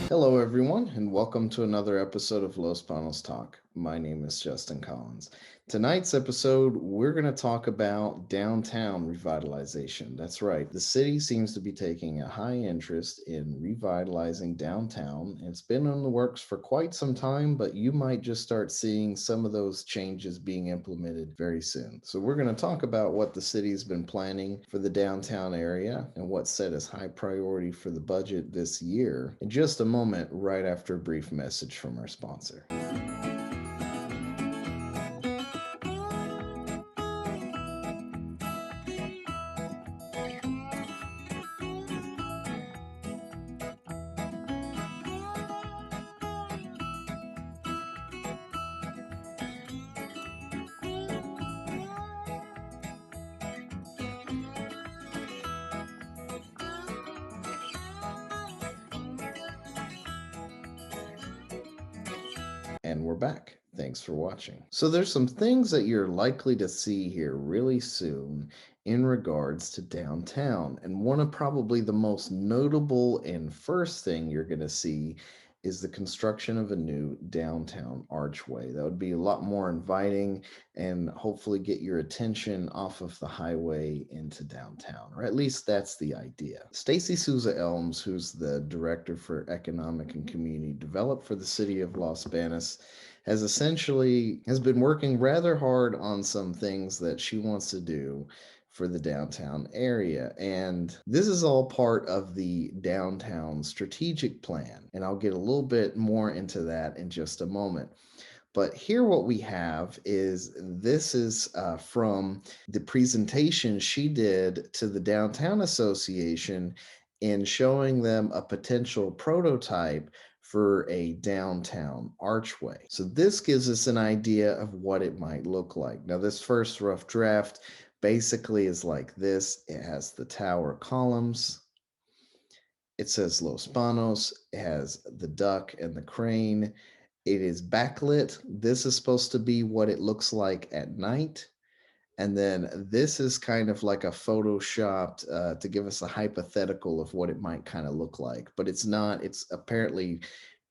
Hello, everyone, and welcome to another episode of Los Banos Talk. My name is Justin Collins. Tonight's episode, we're going to talk about downtown revitalization. That's right, the city seems to be taking a high interest in revitalizing downtown. It's been in the works for quite some time, but you might just start seeing some of those changes being implemented very soon. So, we're going to talk about what the city's been planning for the downtown area and what's set as high priority for the budget this year in just a moment, right after a brief message from our sponsor. And we're back. Thanks for watching. So, there's some things that you're likely to see here really soon in regards to downtown. And one of probably the most notable and first thing you're going to see is the construction of a new downtown archway. That would be a lot more inviting and hopefully get your attention off of the highway into downtown, or at least that's the idea. Stacy Souza Elms, who's the director for economic and community development for the city of Los Banos, has been working rather hard on some things that she wants to do for the downtown area. And this is all part of the downtown strategic plan. And I'll get a little bit more into that in just a moment. But here, what we have is this is from the presentation she did to the Downtown Association in showing them a potential prototype for a downtown archway. So, this gives us an idea of what it might look like. Now, this first rough draft basically is like this. It has the tower columns, it says Los Banos, it has the duck and the crane. It is backlit. This is supposed to be what it looks like at night. And then this is kind of like a photoshopped to give us a hypothetical of what it might kind of look like. But it's not, it's apparently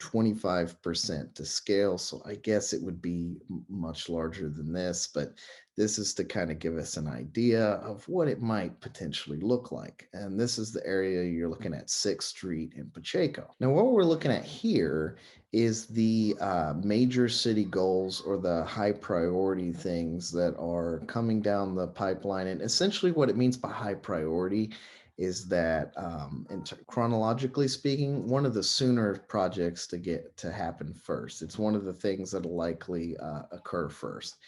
25% to scale. So I guess it would be much larger than this. But this is to kind of give us an idea of what it might potentially look like. And this is the area you're looking at, 6th Street in Pacheco. Now, what we're looking at here is the major city goals or the high priority things that are coming down the pipeline. And essentially, what it means by high priority is that, chronologically speaking, one of the sooner projects to get to happen first. It's one of the things that'll likely occur first.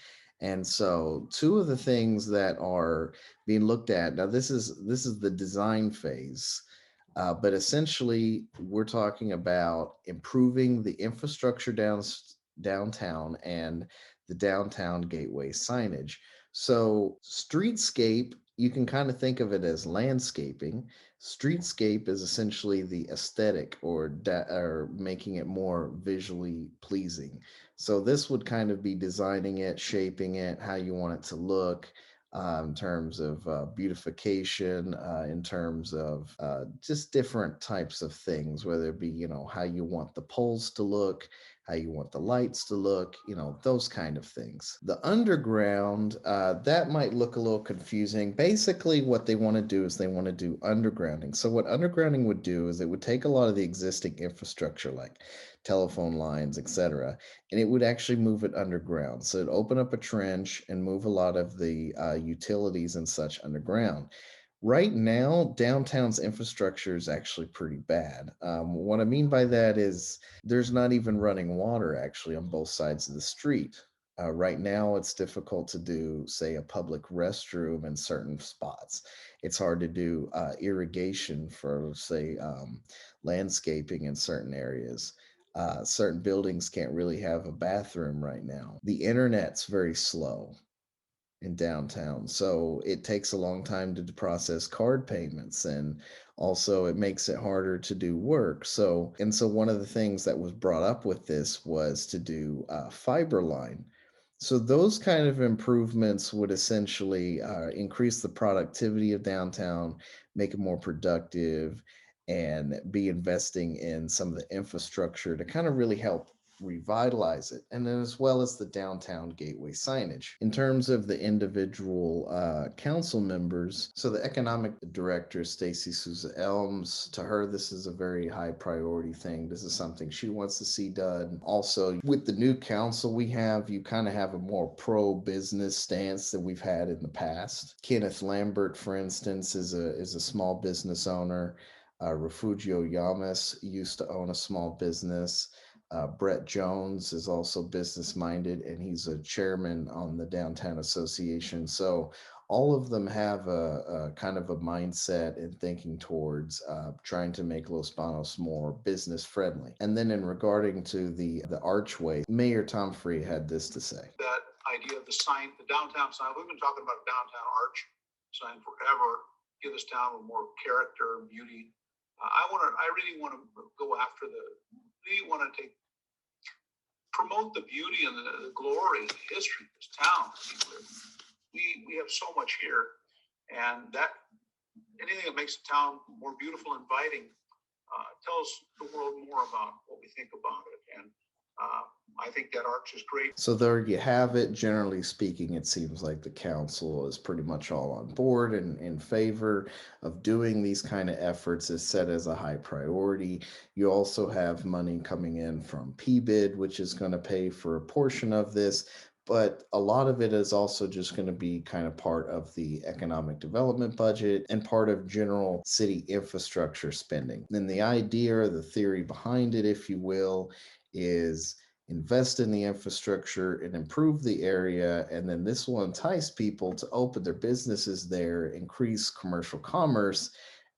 And so, two of the things that are being looked at now, this is the design phase, but essentially, we're talking about improving the infrastructure downtown and the downtown gateway signage. So, streetscape, you can kind of think of it as landscaping. Streetscape is essentially the aesthetic or making it more visually pleasing. So, this would kind of be designing it, shaping it, how you want it to look, in terms of beautification, in terms of just different types of things, whether it be, how you want the poles to look, how you want the lights to look, those kind of things. The underground, that might look a little confusing. Basically, what they want to do is they want to do undergrounding. So, what undergrounding would do is it would take a lot of the existing infrastructure, like telephone lines, etc., and it would actually move it underground. So it'd open up a trench and move a lot of the utilities and such underground. Right now, downtown's infrastructure is actually pretty bad. What I mean by that is there's not even running water actually on both sides of the street. Right now, it's difficult to do, say, a public restroom in certain spots. It's hard to do irrigation for, say, landscaping in certain areas. Certain buildings can't really have a bathroom right now. The internet's very slow in downtown, so it takes a long time to process card payments, and also it makes it harder to do work. So one of the things that was brought up with this was to do fiber line. So those kind of improvements would essentially increase the productivity of downtown, make it more productive, and be investing in some of the infrastructure to kind of really help revitalize it, and then as well as the downtown gateway signage. In terms of the individual council members, so the economic director, Stacy Souza Elms, to her, this is a very high priority thing. This is something she wants to see done. Also, with the new council we have, you kind of have a more pro business stance than we've had in the past. Kenneth Lambert, for instance, is a small business owner. Refugio Yamas used to own a small business. Brett Jones is also business minded, and he's a chairman on the Downtown Association. So all of them have a kind of a mindset and thinking towards trying to make Los Banos more business friendly. And then in regarding to the Archway, Mayor Tom Free had this to say. That idea of the sign, the downtown sign, we've been talking about a downtown arch sign forever, give this town a more character, beauty. I really want to go after really want to promote the beauty and the glory and the history of this town. I mean, we have so much here, and that anything that makes the town more beautiful, inviting, tells the world more about what we think about it. And I think that arch is great. So there you have it. Generally speaking, it seems like the council is pretty much all on board and in favor of doing these kind of efforts is set as a high priority. You also have money coming in from PBID, which is going to pay for a portion of this, but a lot of it is also just going to be kind of part of the economic development budget and part of general city infrastructure spending. And the idea or the theory behind it, if you will, is invest in the infrastructure and improve the area, and then this will entice people to open their businesses there, increase commercial commerce,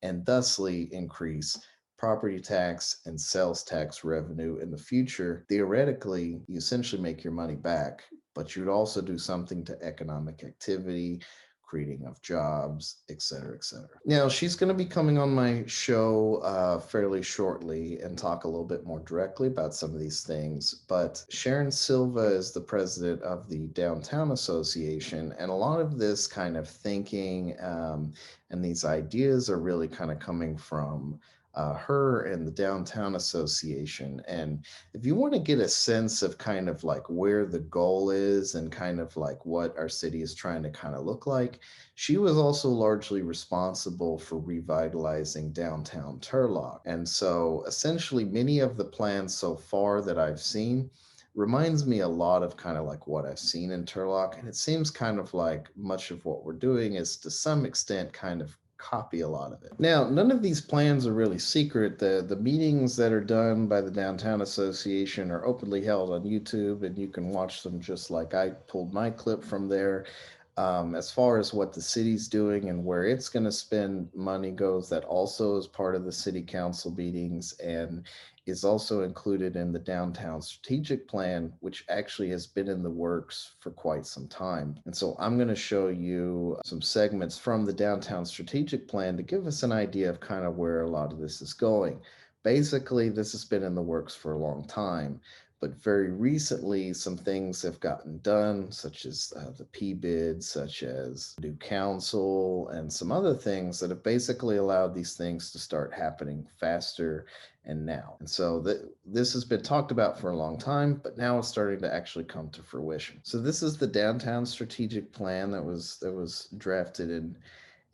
and thusly increase property tax and sales tax revenue in the future. Theoretically, you essentially make your money back, but you'd also do something to economic activity, creating of jobs, et cetera, et cetera. Now, she's going to be coming on my show fairly shortly and talk a little bit more directly about some of these things. But Sharon Silva is the president of the Downtown Association, and a lot of this kind of thinking and these ideas are really kind of coming from her and the Downtown Association. And if you want to get a sense of kind of like where the goal is and kind of like what our city is trying to kind of look like, she was also largely responsible for revitalizing downtown Turlock. And so essentially, many of the plans so far that I've seen reminds me a lot of kind of like what I've seen in Turlock. And it seems kind of like much of what we're doing is to some extent kind of copy a lot of it. Now, none of these plans are really secret. The meetings that are done by the Downtown Association are openly held on YouTube, and you can watch them just like I pulled my clip from there. As far as what the city's doing and where it's going to spend money goes, that also is part of the city council meetings and is also included in the downtown strategic plan, which actually has been in the works for quite some time. And so I'm going to show you some segments from the downtown strategic plan to give us an idea of kind of where a lot of this is going. Basically, this has been in the works for a long time, but very recently some things have gotten done, such as the PBID, such as new council, and some other things that have basically allowed these things to start happening faster and now. And so this has been talked about for a long time, but now it's starting to actually come to fruition. So this is the downtown strategic plan that was drafted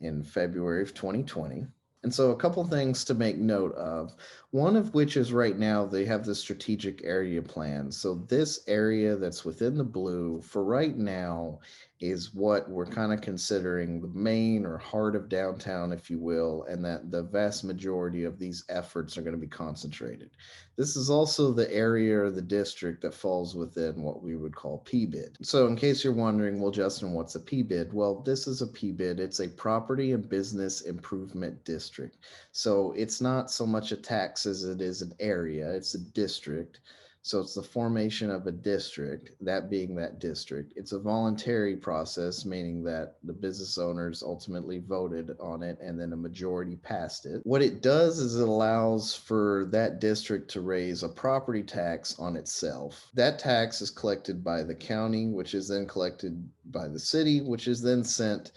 in February of 2020. And so a couple things to make note of, one of which is right now they have the strategic area plan. So this area that's within the blue for right now is what we're kind of considering the main or heart of downtown, if you will, and that the vast majority of these efforts are going to be concentrated. This is also the area or the district that falls within what we would call PBID. So in case you're wondering, well, Justin, what's a PBID? Well, this is a PBID. It's a property and business improvement district. So it's not so much a tax as it is an area. It's a district. So it's the formation of a district, that being that district. It's a voluntary process, meaning that the business owners ultimately voted on it and then a majority passed it. What it does is it allows for that district to raise a property tax on itself. That tax is collected by the county, which is then collected by the city, which is then sent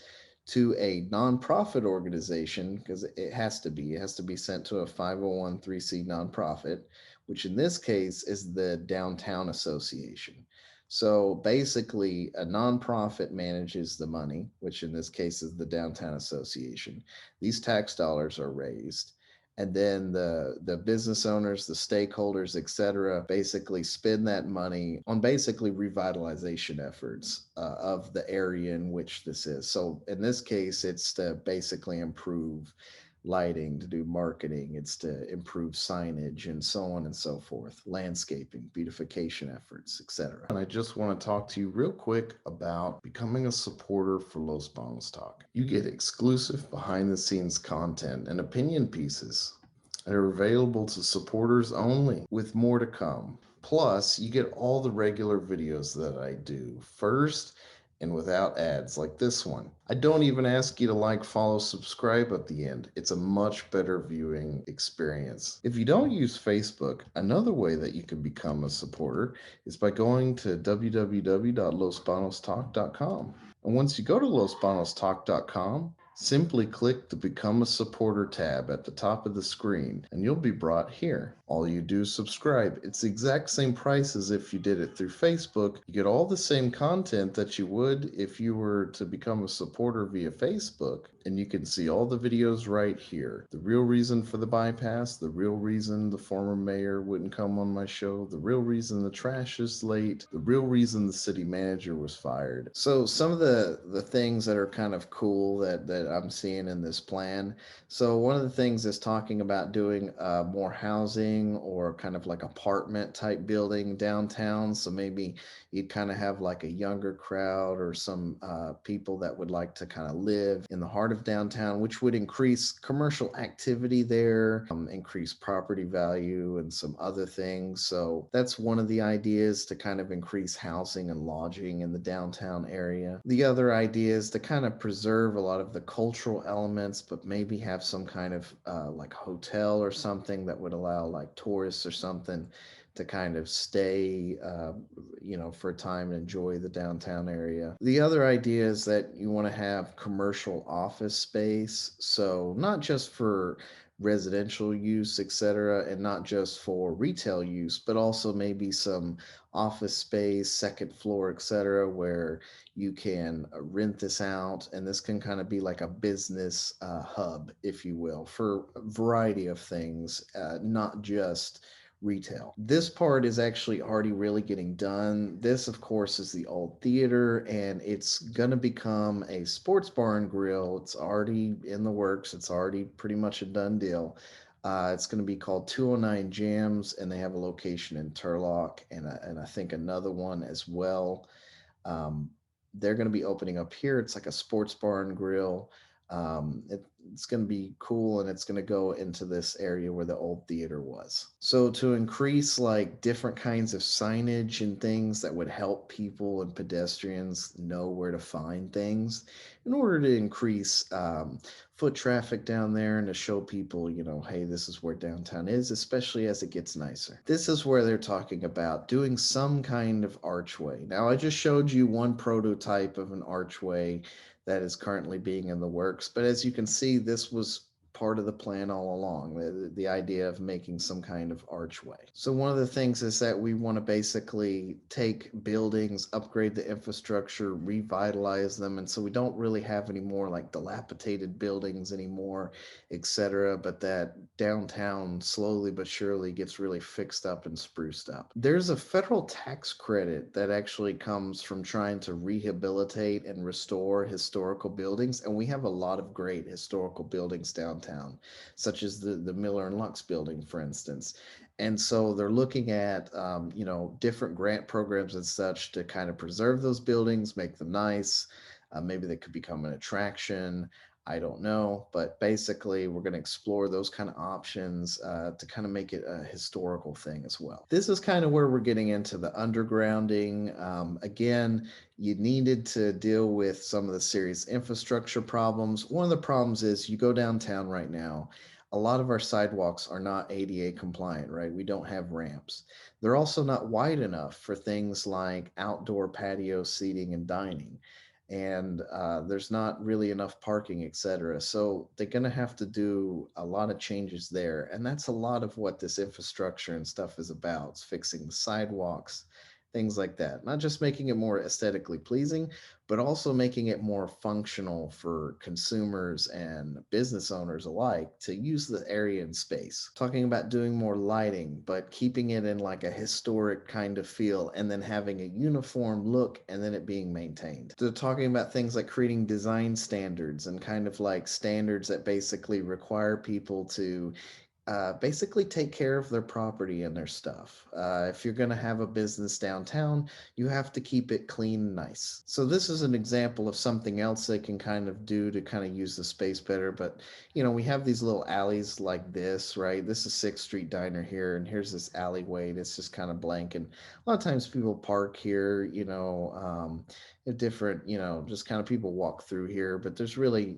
to a nonprofit organization, because it has to be sent to a 501(c) nonprofit, which in this case is the Downtown Association. So basically, a nonprofit manages the money, which in this case is the Downtown Association. These tax dollars are raised, and then the business owners, the stakeholders, etc., basically spend that money on basically revitalization efforts of the area in which this is. So in this case, it's to basically improve lighting, to do marketing, it's to improve signage, and so on and so forth, landscaping, beautification efforts, etc. And I just want to talk to you real quick about becoming a supporter for Los Banos Talk. You get exclusive behind the scenes content and opinion pieces that are available to supporters only, with more to come. Plus, you get all the regular videos that I do first and without ads like this one. I don't even ask you to like, follow, subscribe at the end. It's a much better viewing experience. If you don't use Facebook, another way that you can become a supporter is by going to www.losbanostalk.com. And once you go to losbanostalk.com, simply click the Become a Supporter tab at the top of the screen and you'll be brought here. All you do is subscribe. It's the exact same price as if you did it through Facebook. You get all the same content that you would if you were to become a supporter via Facebook. And you can see all the videos right here. The real reason for the bypass, the real reason the former mayor wouldn't come on my show, the real reason the trash is late, the real reason the city manager was fired. So some of the things that are kind of cool that I'm seeing in this plan. So one of the things is talking about doing more housing or kind of like apartment type building downtown. So maybe you'd kind of have like a younger crowd or some people that would like to kind of live in the heart of downtown, which would increase commercial activity there, increase property value, and some other things. So that's one of the ideas, to kind of increase housing and lodging in the downtown area. The other idea is to kind of preserve a lot of the cultural elements, but maybe have some kind of like hotel or something that would allow like tourists or something to kind of stay, for a time and enjoy the downtown area. The other idea is that you want to have commercial office space, so not just for residential use, etc., and not just for retail use, but also maybe some office space, second floor, etc., where you can rent this out, and this can kind of be like a business hub, if you will, for a variety of things, not just retail. This part is actually already really getting done. This, of course, is the old theater, and it's going to become a sports bar and grill. It's already in the works, it's already pretty much a done deal. It's going to be called 209 Jams, and they have a location in Turlock, and I think another one as well. Um, they're going to be opening up here. It's like a sports bar and grill. It's going to be cool, and it's going to go into this area where the old theater was. So, to increase like different kinds of signage and things that would help people and pedestrians know where to find things, in order to increase foot traffic down there and to show people, hey, this is where downtown is, especially as it gets nicer. This is where they're talking about doing some kind of archway. Now, I just showed you one prototype of an archway that is currently being in the works, but as you can see, this was part of the plan all along, the idea of making some kind of archway. So one of the things is that we want to basically take buildings, upgrade the infrastructure, revitalize them, and so we don't really have any more like dilapidated buildings anymore, etc., but that downtown slowly but surely gets really fixed up and spruced up. There's a federal tax credit that actually comes from trying to rehabilitate and restore historical buildings, and we have a lot of great historical buildings downtown, such as the Miller and Lux building, for instance. And so they're looking at, different grant programs and such to kind of preserve those buildings, make them nice. Maybe they could become an attraction. I don't know, but basically, we're going to explore those kind of options to kind of make it a historical thing as well. This is kind of where we're getting into the undergrounding. Again, you needed to deal with some of the serious infrastructure problems. One of the problems is you go downtown right now, a lot of our sidewalks are not ADA compliant, right? We don't have ramps. They're also not wide enough for things like outdoor patio seating and dining. and there's not really enough parking, etc. So they're going to have to do a lot of changes there. And that's a lot of what this infrastructure and stuff is about. It's fixing the sidewalks, things like that. Not just making it more aesthetically pleasing, but also making it more functional for consumers and business owners alike to use the area and space. Talking about doing more lighting, but keeping it in like a historic kind of feel and then having a uniform look and then it being maintained. They're talking about things like creating design standards and kind of like standards that basically require people to basically take care of their property and their stuff. If you're going to have a business downtown, you have to keep it clean and nice. So this is an example of something else they can kind of do to kind of use the space better. But we have these little alleys like this, right? This is Sixth Street Diner here, and here's this alleyway that's just kind of blank. And a lot of times people park here, different, just kind of people walk through here, but there's really,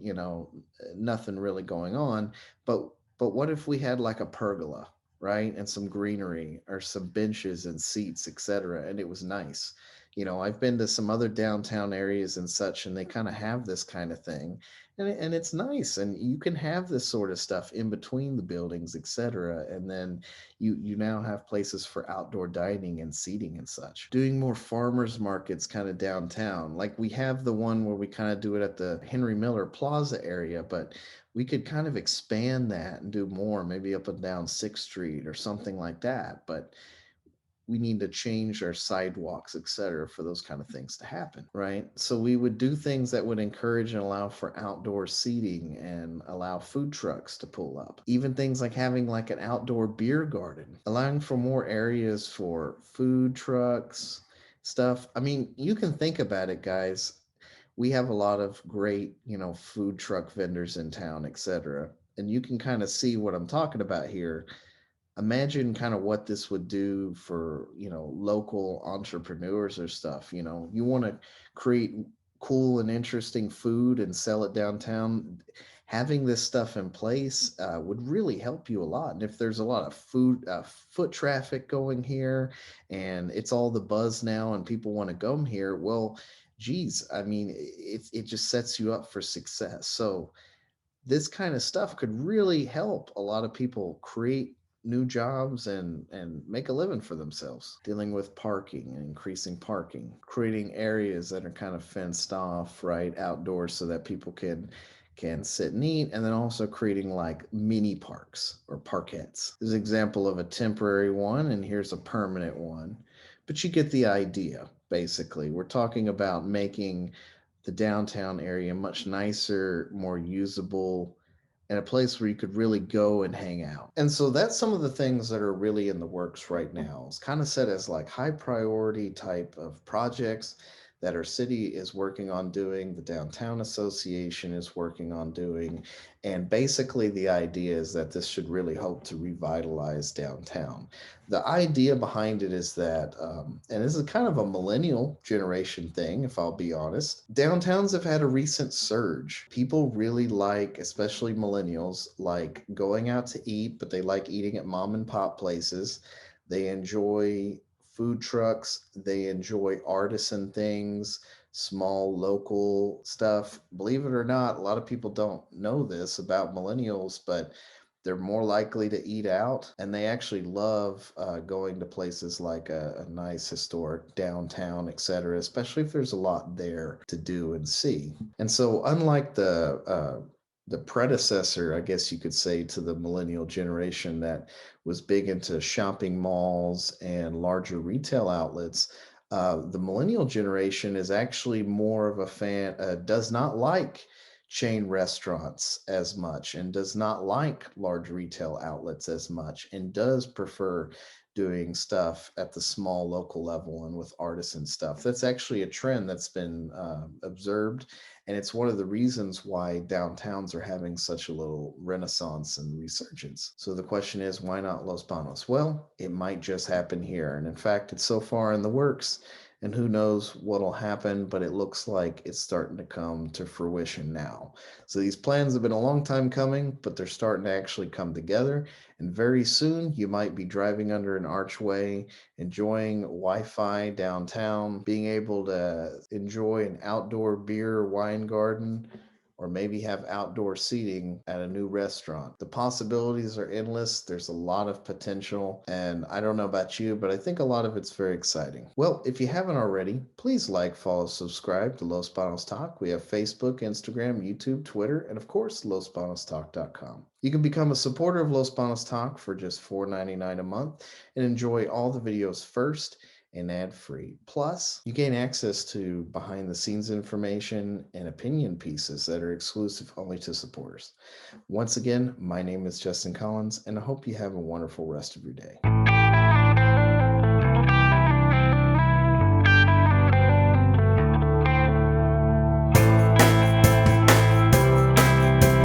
nothing really going on. But what if we had like a pergola, right? And some greenery or some benches and seats, etc. And it was nice. I've been to some other downtown areas and such, and they kind of have this kind of thing. And it's nice. And you can have this sort of stuff in between the buildings, etc. And then you now have places for outdoor dining and seating and such. Doing more farmers markets kind of downtown. Like we have the one where we kind of do it at the Henry Miller Plaza area, but we could kind of expand that and do more, maybe up and down Sixth Street or something like that. But we need to change our sidewalks, etc., for those kind of things to happen, right? So we would do things that would encourage and allow for outdoor seating and allow food trucks to pull up. Even things like having like an outdoor beer garden, allowing for more areas for food trucks, stuff. I mean, you can think about it, guys. We have a lot of great, food truck vendors in town, etc. And you can kind of see what I'm talking about here. Imagine kind of what this would do for, local entrepreneurs or stuff. You want to create cool and interesting food and sell it downtown. Having this stuff in place would really help you a lot. And if there's a lot of foot traffic going here and it's all the buzz now and people want to come here, well, geez, I mean, it just sets you up for success. So this kind of stuff could really help a lot of people create new jobs and make a living for themselves. Dealing with parking and increasing parking, creating areas that are kind of fenced off, right, outdoors, so that people can sit and eat, and then also creating like mini parks or parkettes. There's an example of a temporary one, and here's a permanent one. But you get the idea, basically. We're talking about making the downtown area much nicer, more usable, and a place where you could really go and hang out. And so that's some of the things that are really in the works right now. It's kind of set as like high priority type of projects that our city is working on doing, the Downtown Association is working on doing. And basically, the idea is that this should really help to revitalize downtown. The idea behind it is that, and this is kind of a millennial generation thing, if I'll be honest, downtowns have had a recent surge. People really like, especially millennials, like going out to eat, but they like eating at mom and pop places. They enjoy food trucks, they enjoy artisan things, small local stuff. Believe it or not, a lot of people don't know this about millennials, but they're more likely to eat out and they actually love going to places like a nice historic downtown, etc., especially if there's a lot there to do and see. And so unlike the predecessor, I guess you could say, to the millennial generation that was big into shopping malls and larger retail outlets, the millennial generation is actually more of a fan, does not like chain restaurants as much and does not like large retail outlets as much and does prefer doing stuff at the small local level and with artisan stuff. That's actually a trend that's been observed, and it's one of the reasons why downtowns are having such a little renaissance and resurgence. So the question is, why not Los Banos? Well, it might just happen here. And in fact, it's so far in the works. and who knows what'll happen, but it looks like it's starting to come to fruition now. So these plans have been a long time coming, but they're starting to actually come together. And very soon, you might be driving under an archway, enjoying Wi Fi downtown, being able to enjoy an outdoor beer or wine garden, or maybe have outdoor seating at a new restaurant. The possibilities are endless. There's a lot of potential, and I don't know about you, but I think a lot of it's very exciting. Well, if you haven't already, please like, follow, subscribe to Los Banos Talk. We have Facebook, Instagram, YouTube, Twitter, and of course, losbanostalk.com. You can become a supporter of Los Banos Talk for just $4.99 a month and enjoy all the videos first and ad free. Plus, you gain access to behind the scenes information and opinion pieces that are exclusive only to supporters. Once again, my name is Justin Collins, and I hope you have a wonderful rest of your day.